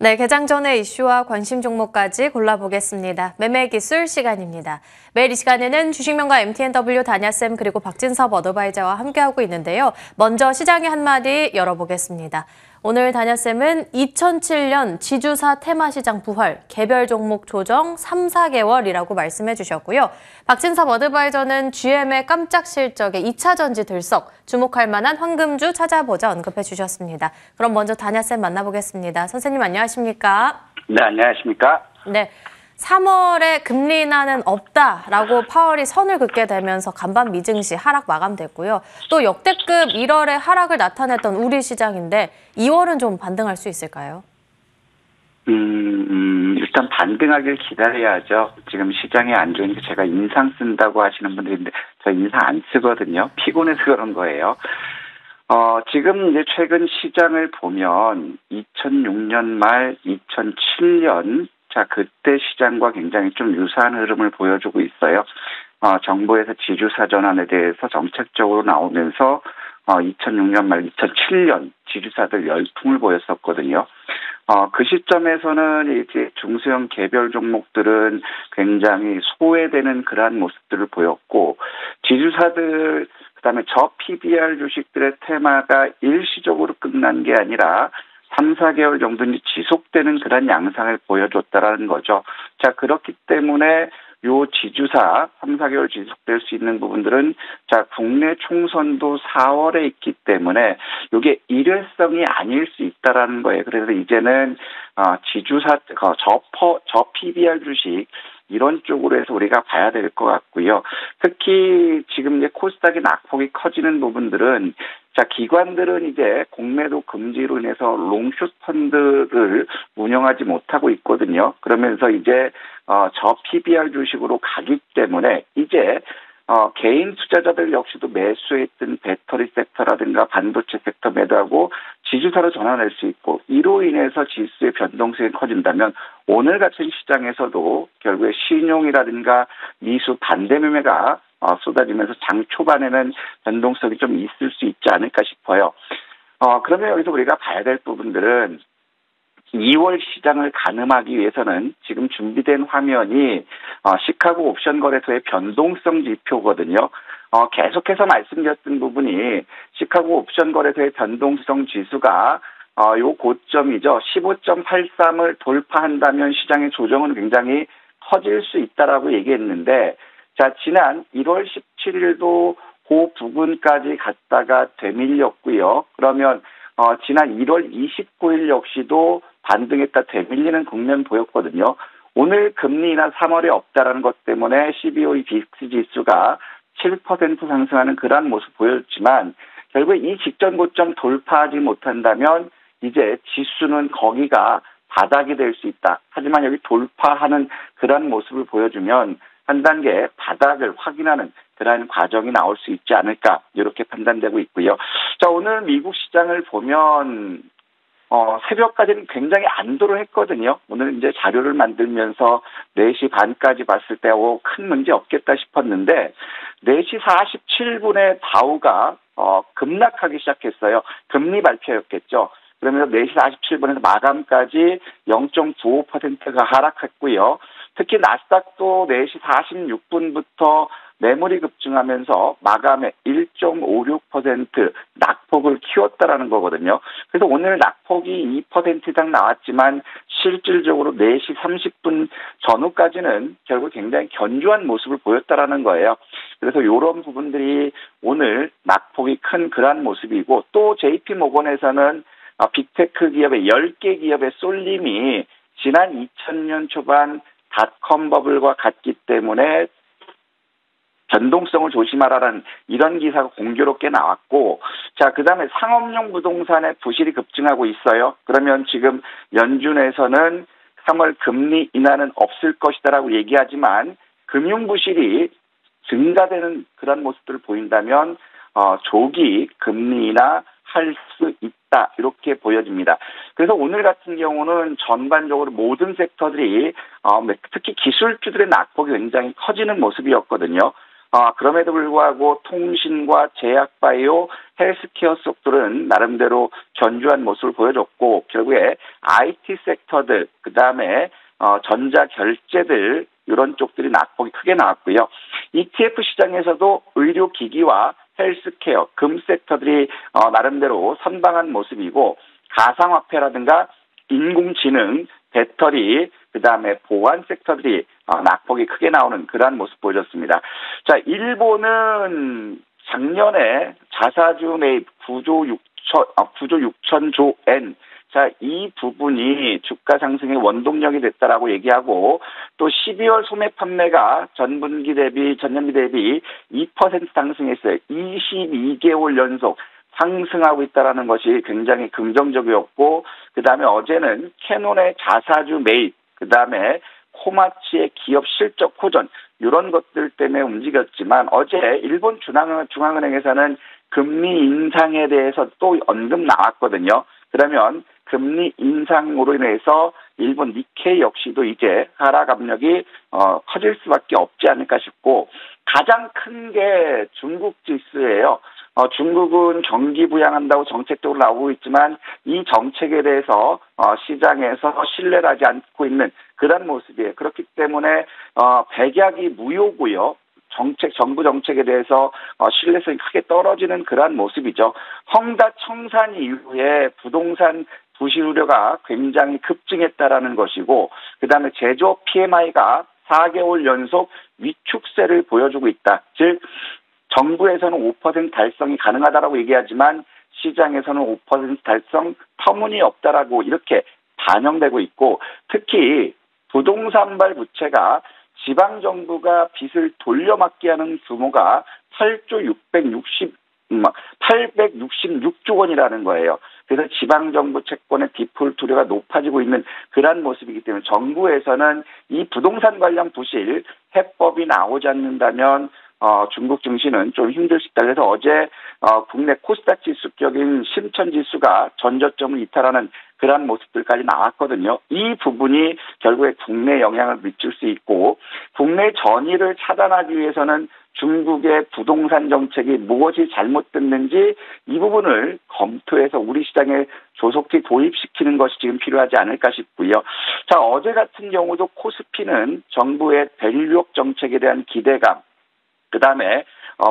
네, 개장 전의 이슈와 관심 종목까지 골라보겠습니다. 매매기술 시간입니다. 매일 이 시간에는 주식명가 MTNW 다냐쌤 그리고 박진섭 어드바이저와 함께하고 있는데요. 먼저 시장의 한마디 열어보겠습니다. 오늘 다냐쌤은 2007년 지주사 테마시장 부활, 개별 종목 조정 3, 4개월이라고 말씀해 주셨고요. 박진섭 어드바이저는 GM의 깜짝 실적에 2차 전지 들썩, 주목할 만한 황금주 찾아보자 언급해 주셨습니다. 그럼 먼저 다냐쌤 만나보겠습니다. 선생님 안녕하십니까? 네, 안녕하십니까? 네. 3월에 금리 인하는 없다라고 파월이 선을 긋게 되면서 간밤 미증시 하락 마감됐고요. 또 역대급 1월에 하락을 나타냈던 우리 시장인데 2월은 좀 반등할 수 있을까요? 일단 반등하길 기다려야죠. 지금 시장이 안 좋으니까 제가 인상 쓴다고 하시는 분들인데 저 인상 안 쓰거든요. 피곤해서 그런 거예요. 지금 이제 최근 시장을 보면 2006년 말 2007년 자, 그때 시장과 굉장히 좀 유사한 흐름을 보여주고 있어요. 정부에서 지주사 전환에 대해서 정책적으로 나오면서 2006년 말 2007년 지주사들 열풍을 보였었거든요. 그 시점에서는 이제 중소형 개별 종목들은 굉장히 소외되는 그러한 모습들을 보였고, 지주사들, 그다음에 저 PBR 주식들의 테마가 일시적으로 끝난 게 아니라 3, 4개월 정도 지속되는 그런 양상을 보여줬다라는 거죠. 자, 그렇기 때문에 요 지주사 3, 4개월 지속될 수 있는 부분들은 자, 국내 총선도 4월에 있기 때문에 이게 일회성이 아닐 수 있다라는 거예요. 그래서 이제는 지주사 저 PBR 주식 이런 쪽으로 해서 우리가 봐야 될 것 같고요. 특히 지금 이제 코스닥의 낙폭이 커지는 부분들은 자, 기관들은 이제 공매도 금지로 인해서 롱숏 펀드를 운영하지 못하고 있거든요. 그러면서 이제 저 PBR 주식으로 가기 때문에 이제 개인 투자자들 역시도 매수했던 배터리 섹터라든가 반도체 섹터 매도하고 지주사로 전환할 수 있고, 이로 인해서 지수의 변동성이 커진다면 오늘 같은 시장에서도 결국에 신용이라든가 미수 반대 매매가 쏟아지면서 장 초반에는 변동성이 좀 있을 수 있지 않을까 싶어요. 그러면 여기서 우리가 봐야 될 부분들은 2월 시장을 가늠하기 위해서는 지금 준비된 화면이 시카고 옵션 거래소의 변동성 지표거든요. 계속해서 말씀드렸던 부분이 시카고 옵션 거래소의 변동성 지수가 요 고점이죠. 15.83을 돌파한다면 시장의 조정은 굉장히 커질 수 있다라고 얘기했는데, 자, 지난 1월 17일도 그 부분까지 갔다가 되밀렸고요. 그러면 지난 1월 29일 역시도 반등했다 되밀리는 국면 보였거든요. 오늘 금리 인하 3월에 없다라는 것 때문에 CBOE 빅스 지수가 7% 상승하는 그러한 모습 보였지만, 결국에 이 직전 고점 돌파하지 못한다면 이제 지수는 거기가 바닥이 될 수 있다. 하지만 여기 돌파하는 그러한 모습을 보여주면 한 단계 바닥을 확인하는 그러한 과정이 나올 수 있지 않을까, 이렇게 판단되고 있고요. 자, 오늘 미국 시장을 보면 새벽까지는 굉장히 안도를 했거든요. 오늘 이제 자료를 만들면서 4시 반까지 봤을 때 큰 문제 없겠다 싶었는데 4시 47분에 다우가 급락하기 시작했어요. 금리 발표였겠죠. 그러면서 4시 47분에서 마감까지 0.95%가 하락했고요. 특히 나스닥도 4시 46분부터 매물이 급증하면서 마감에 1.56% 낙폭을 키웠다라는 거거든요. 그래서 오늘 낙폭이 2% 이상 나왔지만 실질적으로 4시 30분 전후까지는 결국 굉장히 견조한 모습을 보였다라는 거예요. 그래서 이런 부분들이 오늘 낙폭이 큰 그러한 모습이고, 또 JP모건에서는 빅테크 기업의 10개 기업의 쏠림이 지난 2000년 초반 닷컴 버블과 같기 때문에 변동성을 조심하라는 이런 기사가 공교롭게 나왔고, 자, 그다음에 상업용 부동산의 부실이 급증하고 있어요. 그러면 지금 연준에서는 3월 금리 인하는 없을 것이다라고 얘기하지만 금융 부실이 증가되는 그런 모습들을 보인다면 조기 금리 인하 할 수 있다, 이렇게 보여집니다. 그래서 오늘 같은 경우는 전반적으로 모든 섹터들이 특히 기술주들의 낙폭이 굉장히 커지는 모습이었거든요. 그럼에도 불구하고 통신과 제약바이오, 헬스케어 속들은 나름대로 견조한 모습을 보여줬고 결국에 IT 섹터들, 그다음에 전자결제들 이런 쪽들이 낙폭이 크게 나왔고요. ETF 시장에서도 의료기기와 헬스케어, 금 섹터들이 나름대로 선방한 모습이고 가상화폐라든가 인공지능, 배터리, 그다음에 보안 섹터들이 낙폭이 크게 나오는 그러한 모습 보여줬습니다. 자, 일본은 작년에 자사주 매입 9조 6천조 엔. 자, 이 부분이 주가 상승의 원동력이 됐다라고 얘기하고 또 12월 소매 판매가 전년기 대비 2% 상승했어요. 22개월 연속 상승하고 있다라는 것이 굉장히 긍정적이었고 그다음에 어제는 캐논의 자사주 매입, 그다음에 코마치의 기업 실적 호전 이런 것들 때문에 움직였지만 어제 일본 중앙은행에서는 금리 인상에 대해서 또 언급 나왔거든요. 그러면 금리 인상으로 인해서 일본 니케이 역시도 이제 하락 압력이 커질 수밖에 없지 않을까 싶고 가장 큰 게 중국 지수예요. 중국은 경기 부양한다고 정책적으로 나오고 있지만 이 정책에 대해서 시장에서 신뢰를 하지 않고 있는 그런 모습이에요. 그렇기 때문에 백약이 무효고요. 정부 정책에 대해서 신뢰성이 크게 떨어지는 그러한 모습이죠. 헝다 청산 이후에 부동산 부실 우려가 굉장히 급증했다라는 것이고 그다음에 제조업 PMI가 4개월 연속 위축세를 보여주고 있다. 즉 정부에서는 5% 달성이 가능하다라고 얘기하지만 시장에서는 5% 달성 터무니없다라고 이렇게 반영되고 있고 특히 부동산발 부채가 지방정부가 빚을 돌려막기 하는 규모가 866조 원이라는 거예요. 그래서 지방정부 채권의 디폴트 우려가 높아지고 있는 그러한 모습이기 때문에 정부에서는 이 부동산 관련 부실 해법이 나오지 않는다면 중국 증시는 좀 힘들 수 있다. 그래서 어제 국내 코스닥 지수격인 심천지수가 전저점을 이탈하는 그러한 모습들까지 나왔거든요. 이 부분이 결국에 국내에 영향을 미칠 수 있고 국내 전이를 차단하기 위해서는 중국의 부동산 정책이 무엇이 잘못됐는지 이 부분을 검토해서 우리 시장에 조속히 도입시키는 것이 지금 필요하지 않을까 싶고요. 자, 어제 같은 경우도 코스피는 정부의 밸류업 정책에 대한 기대감, 그다음에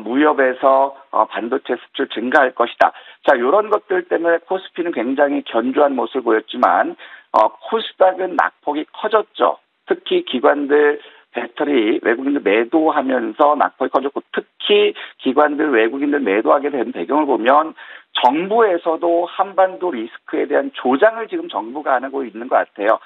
무역에서 반도체 수출 증가할 것이다. 자, 이런 것들 때문에 코스피는 굉장히 견조한 모습을 보였지만 코스닥은 낙폭이 커졌죠. 특히 기관들 배터리 외국인들 매도하면서 낙폭이 커졌고 특히 기관들 외국인들 매도하게 된 배경을 보면 정부에서도 한반도 리스크에 대한 조장을 지금 정부가 하고 있는 것 같아요.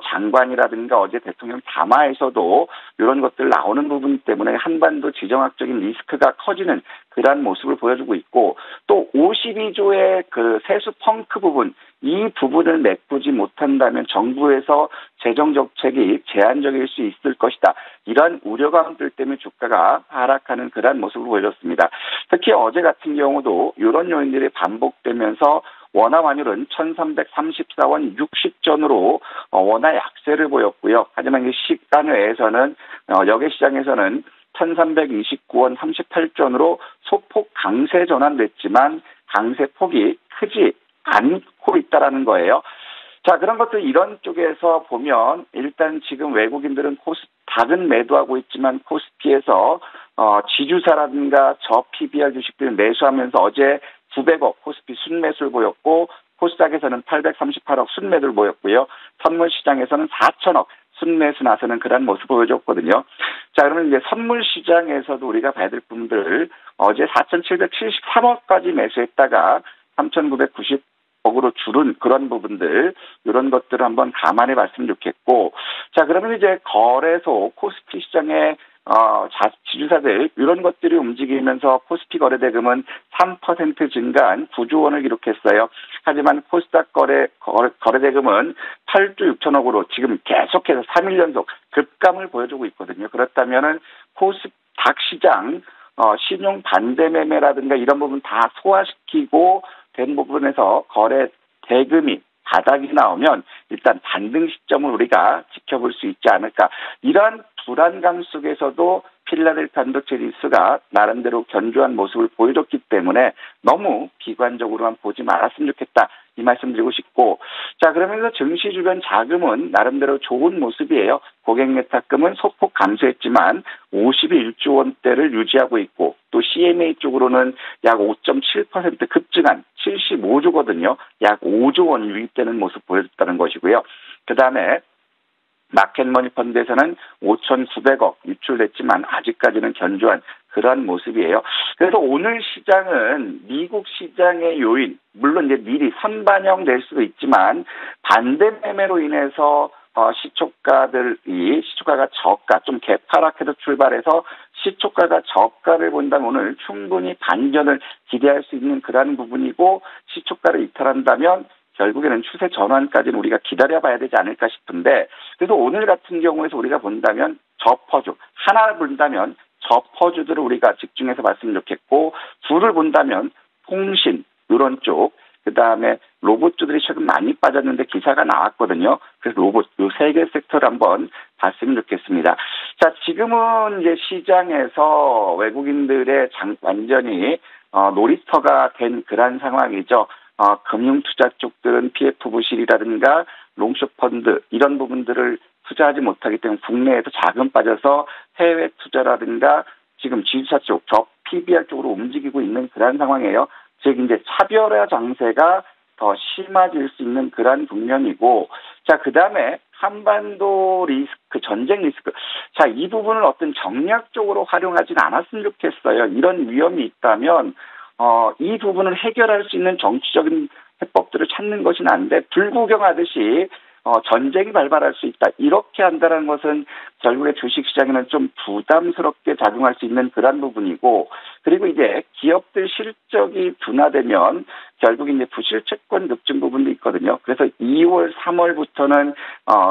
장관이라든가 어제 대통령 담화에서도 이런 것들 나오는 부분 때문에 한반도 지정학적인 리스크가 커지는 그러한 모습을 보여주고 있고 또 52조의 그 세수 펑크 부분 이 부분을 메꾸지 못한다면 정부에서 재정 정책이 제한적일 수 있을 것이다. 이런 우려감들 때문에 주가가 하락하는 그러한 모습을 보여줬습니다. 특히 어제 같은 경우도 이런 요인들이 반복되면서 원화 환율은 1334원 60전으로 원화 약세를 보였고요. 하지만 이 시간 외에서는 여객 시장에서는 1329원 38전으로 소폭 강세 전환됐지만 강세폭이 크지 않고 있다라는 거예요. 자, 그런 것들 이런 쪽에서 보면 일단 지금 외국인들은 코스닥은 매도하고 있지만 코스피에서 지주사라든가 저 PBR 주식들을 매수하면서 어제 900억 코스피 순매수를 보였고 코스닥에서는 838억 순매도를 보였고요. 선물 시장에서는 4천억 순매수 나서는 그런 모습을 보여줬거든요. 자, 그러면 이제 선물 시장에서도 우리가 봐야 될 분들 어제 4,773억까지 매수했다가 3,990억으로 줄은 그런 부분들 이런 것들을 한번 감안해 봤으면 좋겠고 자, 그러면 이제 거래소 코스피 시장에 지주사들 이런 것들이 움직이면서 코스피 거래대금은 3% 증가한 9조 원을 기록했어요. 하지만 코스닥 거래대금은 8조 6천억으로 지금 계속해서 3일 연속 급감을 보여주고 있거든요. 그렇다면은 코스닥 시장 신용 반대 매매라든가 이런 부분 다 소화시키고 된 부분에서 거래 대금이 바닥이 나오면 일단 반등 시점을 우리가 지켜볼 수 있지 않을까. 이러한 불안감 속에서도 필라델피아 반도체 지수가 나름대로 견조한 모습을 보여줬기 때문에 너무 비관적으로만 보지 말았으면 좋겠다. 이 말씀 드리고 싶고, 자, 그러면서 증시 주변 자금은 나름대로 좋은 모습이에요. 고객 예탁금은 소폭 감소했지만 51조 원대를 유지하고 있고, 또 CMA 쪽으로는 약 5.7% 급증한 75조거든요. 약 5조 원 유입되는 모습 보여줬다는 것이고요. 그 다음에 마켓머니 펀드에서는 5,900억 유출됐지만 아직까지는 견조한 그러한 모습이에요. 그래서 오늘 시장은 미국 시장의 요인, 물론 이제 미리 선반영될 수도 있지만 반대 매매로 인해서 시초가가 저가, 좀 개파락해서 출발해서 시초가가 저가를 본다면 오늘 충분히 반전을 기대할 수 있는 그러한 부분이고, 시초가를 이탈한다면 결국에는 추세 전환까지는 우리가 기다려봐야 되지 않을까 싶은데, 그래서 오늘 같은 경우에서 우리가 본다면 저퍼주, 하나를 본다면 저퍼주들을 우리가 집중해서 봤으면 좋겠고, 둘을 본다면 통신, 이런 쪽, 그 다음에 로봇주들이 최근 많이 빠졌는데 기사가 나왔거든요. 그래서 로봇, 이 세 개 섹터를 한번 봤으면 좋겠습니다. 자, 지금은 이제 시장에서 외국인들의 완전히 놀이터가 된 그런 상황이죠. 금융투자 쪽들은 PF 부실이라든가 롱숏 펀드 이런 부분들을 투자하지 못하기 때문에 국내에서 자금 빠져서 해외 투자라든가 지금 지주사 쪽, PBR 쪽으로 움직이고 있는 그런 상황이에요. 즉 이제 차별화 장세가 더 심해질 수 있는 그런 국면이고, 자, 그 다음에 한반도 리스크, 전쟁 리스크. 자, 이 부분을 어떤 정략적으로 활용하진 않았으면 좋겠어요. 이런 위험이 있다면 이 부분을 해결할 수 있는 정치적인 해법들을 찾는 것이 난데, 불구경하듯이 전쟁이 발발할 수 있다. 이렇게 한다는 것은 결국에 주식시장에는 좀 부담스럽게 작용할 수 있는 그런 부분이고, 그리고 이제 기업들 실적이 둔화되면 결국 이제 부실채권 급증 부분도 있거든요. 그래서 2월, 3월부터는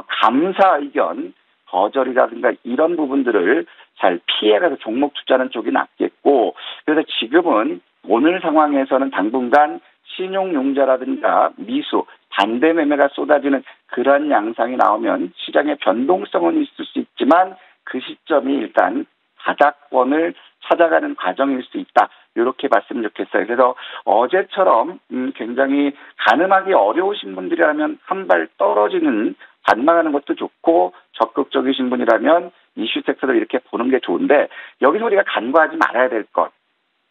감사 의견 거절이라든가 이런 부분들을 잘 피해가서 종목 투자하는 쪽이 낫겠고, 그래서 지금은 오늘 상황에서는 당분간 신용융자라든가 미수, 반대 매매가 쏟아지는 그런 양상이 나오면 시장의 변동성은 있을 수 있지만 그 시점이 일단 바닥권을 찾아가는 과정일 수 있다. 이렇게 봤으면 좋겠어요. 그래서 어제처럼 굉장히 가늠하기 어려우신 분들이라면 한 발 떨어지는 반망하는 것도 좋고, 적극적이신 분이라면 이슈 섹터를 이렇게 보는 게 좋은데, 여기서 우리가 간과하지 말아야 될 것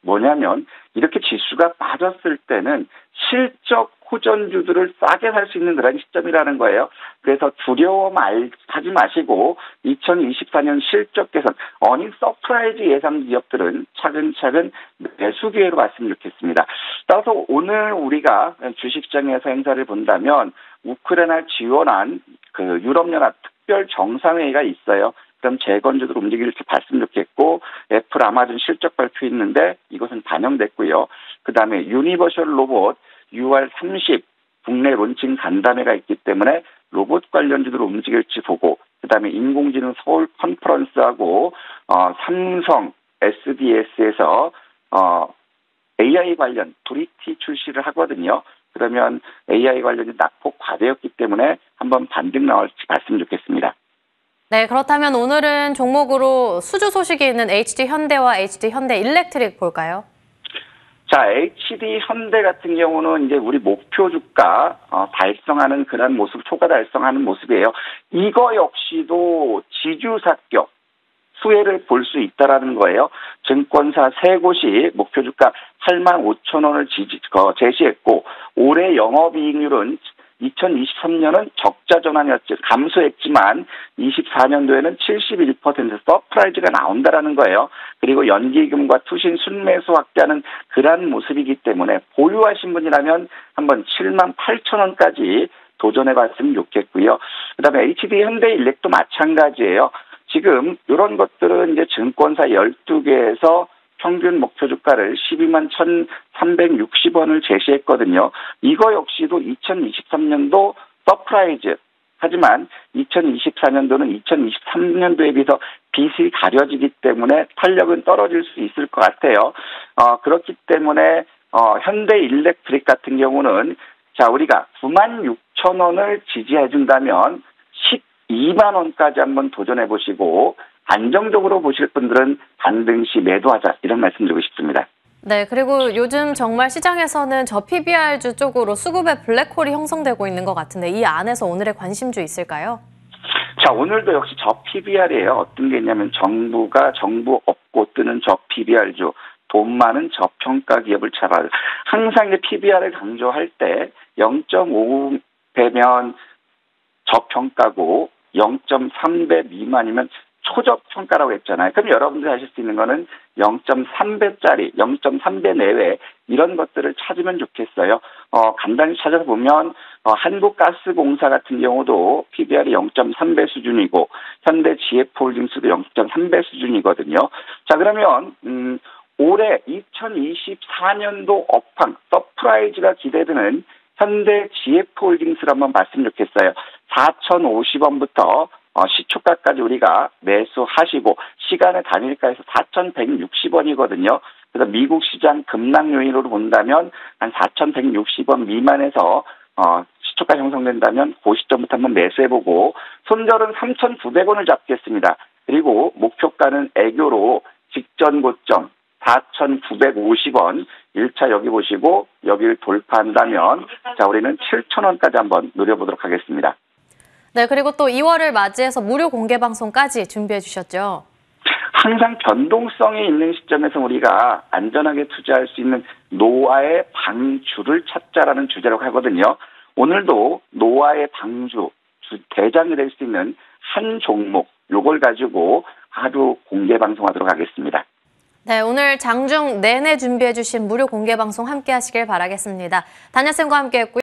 뭐냐면, 이렇게 지수가 빠졌을 때는 실적 호전주들을 싸게 살 수 있는 그런 시점이라는 거예요. 그래서 두려워하지 마시고 2024년 실적 개선, 어닝 서프라이즈 예상 기업들은 차근차근 매수 기회로 봤으면 좋겠습니다. 따라서 오늘 우리가 주식시장에서 행사를 본다면 우크라이나 지원한 그 유럽연합 특별 정상회의가 있어요. 그럼 재건주들 움직일지 봤으면 좋겠고, 애플, 아마존 실적 발표 있는데 이것은 반영됐고요. 그 다음에 유니버셜 로봇 6월 30 국내 론칭 간담회가 있기 때문에 로봇 관련주들 움직일지 보고, 그 다음에 인공지능 서울 컨퍼런스하고 삼성, SDS에서 AI 관련 브리티 출시를 하거든요. 그러면 AI 관련이 낙폭 과대였기 때문에 한번 반등 나올지 봤으면 좋겠습니다. 네, 그렇다면 오늘은 종목으로 수주 소식이 있는 HD현대와 HD현대일렉트릭 볼까요? 자, HD현대 같은 경우는 이제 우리 목표 주가 달성하는 그런 모습, 초과 달성하는 모습이에요. 이거 역시도 지주사격 수혜를 볼 수 있다라는 거예요. 증권사 세 곳이 목표 주가 85,000원을 제시했고, 올해 영업이익률은 2023년은 적자 전환이었죠. 감소했지만 24년도에는 71% 서프라이즈가 나온다라는 거예요. 그리고 연기금과 투신 순매수 확대하는 그러한 모습이기 때문에 보유하신 분이라면 한번 78,000원까지 도전해봤으면 좋겠고요. 그다음에 HD현대일렉도 마찬가지예요. 지금 이런 것들은 이제 증권사 12개에서 평균 목표 주가를 12만 1,360원을 제시했거든요. 이거 역시도 2023년도 서프라이즈. 하지만 2024년도는 2023년도에 비해서 빛이 가려지기 때문에 탄력은 떨어질 수 있을 것 같아요. 그렇기 때문에 현대일렉트릭 같은 경우는 자, 우리가 96,000원을 지지해 준다면 12만 원까지 한번 도전해 보시고, 안정적으로 보실 분들은 반등 시 매도하자 이런 말씀드리고 싶습니다. 네, 그리고 요즘 정말 시장에서는 저 PBR주 쪽으로 수급의 블랙홀이 형성되고 있는 것 같은데 이 안에서 오늘의 관심주 있을까요? 자, 오늘도 역시 저 PBR이에요. 어떤 게 있냐면 정부가 정부 없고 뜨는 저 PBR주, 돈 많은 저평가 기업을 찾아. 항상 이제 PBR을 강조할 때 0.5배면 저평가고 0.3배 미만이면 초저평가라고 했잖아요. 그럼 여러분들이 하실 수 있는 거는 0.3배짜리, 0.3배 내외 이런 것들을 찾으면 좋겠어요. 간단히 찾아서 보면 한국가스공사 같은 경우도 PBR이 0.3배 수준이고 현대 GF홀딩스도 0.3배 수준이거든요. 자, 그러면 올해 2024년도 업황, 서프라이즈가 기대되는 현대 GF홀딩스를 한번 봤으면 좋겠어요. 4,050원부터 시초가까지 우리가 매수하시고 시간의 단일가에서 4,160원이거든요. 그래서 미국 시장 급락 요인으로 본다면 한 4,160원 미만에서 시초가 형성된다면 그 시점부터 한번 매수해보고 손절은 3,900원을 잡겠습니다. 그리고 목표가는 애교로 직전 고점 4,950원 1차 여기 보시고 여기를 돌파한다면 자 우리는 7,000원까지 한번 노려보도록 하겠습니다. 네, 그리고 또 2월을 맞이해서 무료 공개 방송까지 준비해 주셨죠. 항상 변동성이 있는 시점에서 우리가 안전하게 투자할 수 있는 노아의 방주를 찾자라는 주제라고 하거든요. 오늘도 노아의 방주, 대장이 될 수 있는 한 종목, 요걸 가지고 하루 공개 방송하도록 하겠습니다. 네, 오늘 장중 내내 준비해 주신 무료 공개 방송 함께 하시길 바라겠습니다. 다냐쌤과 함께 했고요.